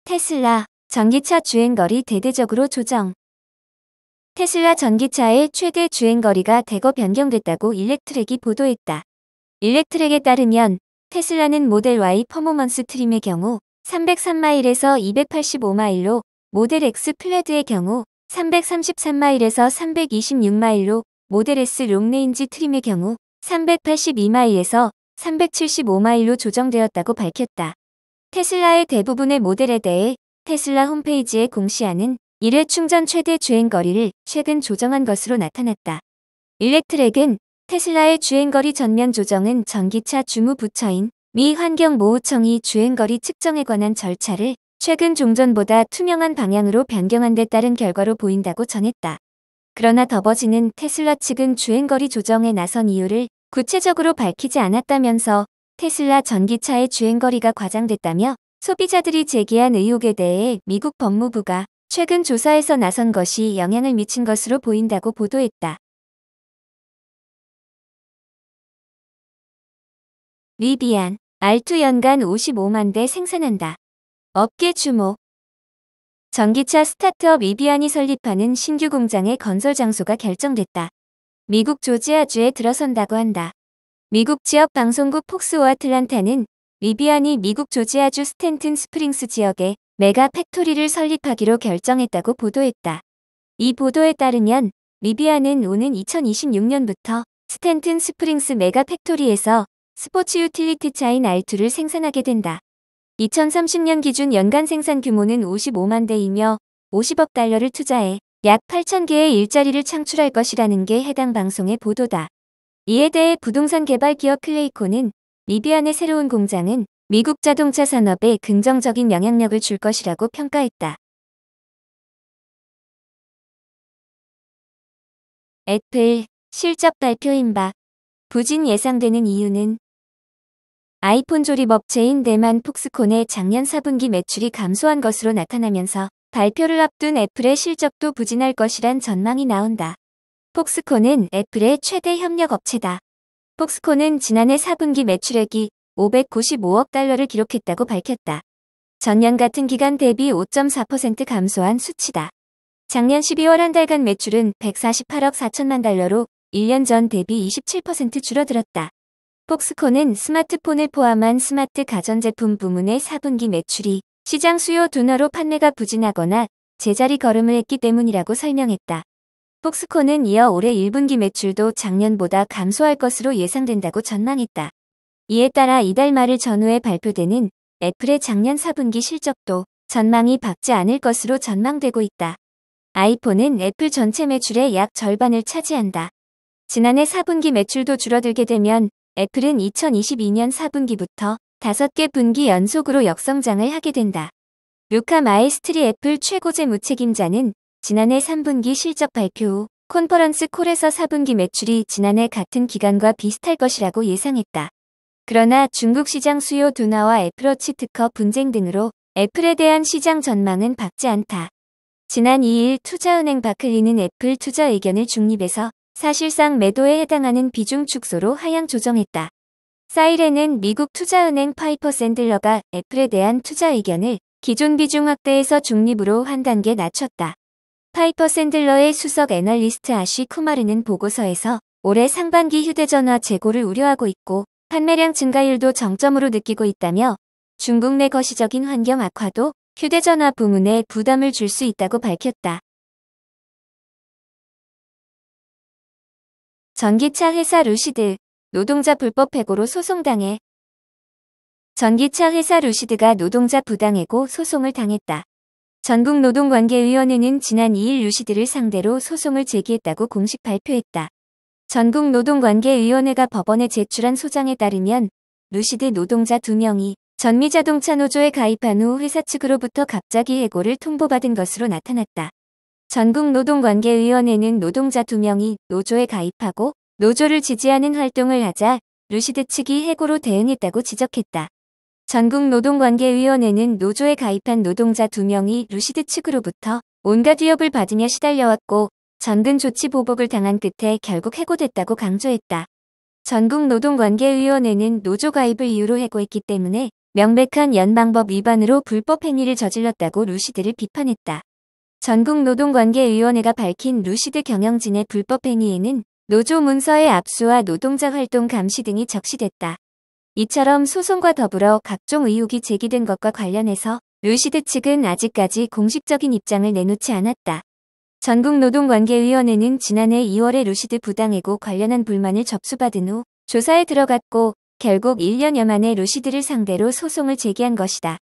테슬라, 전기차 주행거리 대대적으로 조정. 테슬라 전기차의 최대 주행거리가 대거 변경됐다고 일렉트랙이 보도했다. 일렉트랙에 따르면 테슬라는 모델 Y 퍼포먼스 트림의 경우 303마일에서 285마일로, 모델 X 플레드의 경우 333마일에서 326마일로, 모델 S 롱레인지 트림의 경우 382마일에서 375마일로 조정되었다고 밝혔다. 테슬라의 대부분의 모델에 대해 테슬라 홈페이지에 공시하는 1회 충전 최대 주행거리를 최근 조정한 것으로 나타났다. 일렉트랙은 테슬라의 주행거리 전면 조정은 전기차 주무부처인 미 환경보호청이 주행거리 측정에 관한 절차를 최근 종전보다 투명한 방향으로 변경한 데 따른 결과로 보인다고 전했다. 그러나 더버지는 테슬라 측은 주행거리 조정에 나선 이유를 구체적으로 밝히지 않았다면서 테슬라 전기차의 주행거리가 과장됐다며 소비자들이 제기한 의혹에 대해 미국 법무부가 최근 조사에서 나선 것이 영향을 미친 것으로 보인다고 보도했다. 리비안, R2 연간 55만 대 생산한다. 업계 주목. 전기차 스타트업 리비안이 설립하는 신규 공장의 건설 장소가 결정됐다. 미국 조지아주에 들어선다고 한다. 미국 지역 방송국 폭스와 아틀란타는 리비안이 미국 조지아주 스탠튼 스프링스 지역에 메가 팩토리를 설립하기로 결정했다고 보도했다. 이 보도에 따르면 리비안은 오는 2026년부터 스탠튼 스프링스 메가 팩토리에서 스포츠 유틸리티 차인 R2를 생산하게 된다. 2030년 기준 연간 생산 규모는 55만 대이며 50억 달러를 투자해 약 8,000개의 일자리를 창출할 것이라는 게 해당 방송의 보도다. 이에 대해 부동산 개발 기업 클레이코는 리비안의 새로운 공장은 미국 자동차 산업에 긍정적인 영향력을 줄 것이라고 평가했다. 애플, 실적 발표 임박. 부진 예상되는 이유는 아이폰 조립 업체인 대만 폭스콘의 작년 4분기 매출이 감소한 것으로 나타나면서 발표를 앞둔 애플의 실적도 부진할 것이란 전망이 나온다. 폭스콘은 애플의 최대 협력 업체다. 폭스콘은 지난해 4분기 매출액이 595억 달러를 기록했다고 밝혔다. 전년 같은 기간 대비 5.4% 감소한 수치다. 작년 12월 한 달간 매출은 148억 4천만 달러로 1년 전 대비 27% 줄어들었다. 폭스콘은 스마트폰을 포함한 스마트 가전제품 부문의 4분기 매출이 시장 수요 둔화로 판매가 부진하거나 제자리 걸음을 했기 때문이라고 설명했다. 폭스콘은 이어 올해 1분기 매출도 작년보다 감소할 것으로 예상된다고 전망했다. 이에 따라 이달 말을 전후에 발표되는 애플의 작년 4분기 실적도 전망이 밝지 않을 것으로 전망되고 있다. 아이폰은 애플 전체 매출의 약 절반을 차지한다. 지난해 4분기 매출도 줄어들게 되면 애플은 2022년 4분기부터 5개 분기 연속으로 역성장을 하게 된다. 루카 마에스트리 애플 최고 재무책임자는 지난해 3분기 실적 발표 후 컨퍼런스 콜에서 4분기 매출이 지난해 같은 기간과 비슷할 것이라고 예상했다. 그러나 중국 시장 수요 둔화와 애플워치 특허 분쟁 등으로 애플에 대한 시장 전망은 밝지 않다. 지난 2일 투자은행 바클리는 애플 투자 의견을 중립에서 사실상 매도에 해당하는 비중 축소로 하향 조정했다. 사이렌은 미국 투자은행 파이퍼 샌들러가 애플에 대한 투자 의견을 기존 비중 확대에서 중립으로 한 단계 낮췄다. 파이퍼 샌들러의 수석 애널리스트 아쉬 쿠마르는 보고서에서 올해 상반기 휴대전화 재고를 우려하고 있고 판매량 증가율도 정점으로 느끼고 있다며 중국 내 거시적인 환경 악화도 휴대전화 부문에 부담을 줄 수 있다고 밝혔다. 전기차 회사 루시드, 노동자 불법 해고로 소송당해. 전기차 회사 루시드가 노동자 부당해고 소송을 당했다. 전국노동관계위원회는 지난 2일 루시드를 상대로 소송을 제기했다고 공식 발표했다. 전국노동관계위원회가 법원에 제출한 소장에 따르면 루시드 노동자 2명이 전미자동차 노조에 가입한 후 회사 측으로부터 갑자기 해고를 통보받은 것으로 나타났다. 전국노동관계위원회는 노동자 2명이 노조에 가입하고 노조를 지지하는 활동을 하자 루시드 측이 해고로 대응했다고 지적했다. 전국노동관계위원회는 노조에 가입한 노동자 2명이 루시드 측으로부터 온갖 위협을 받으며 시달려왔고 전근 조치 보복을 당한 끝에 결국 해고됐다고 강조했다. 전국노동관계위원회는 노조 가입을 이유로 해고했기 때문에 명백한 연방법 위반으로 불법 행위를 저질렀다고 루시드를 비판했다. 전국노동관계위원회가 밝힌 루시드 경영진의 불법 행위에는 노조 문서의 압수와 노동자 활동 감시 등이 적시됐다. 이처럼 소송과 더불어 각종 의혹이 제기된 것과 관련해서 루시드 측은 아직까지 공식적인 입장을 내놓지 않았다. 전국노동관계위원회는 지난해 2월에 루시드 부당해고 관련한 불만을 접수받은 후 조사에 들어갔고 결국 1년여 만에 루시드를 상대로 소송을 제기한 것이다.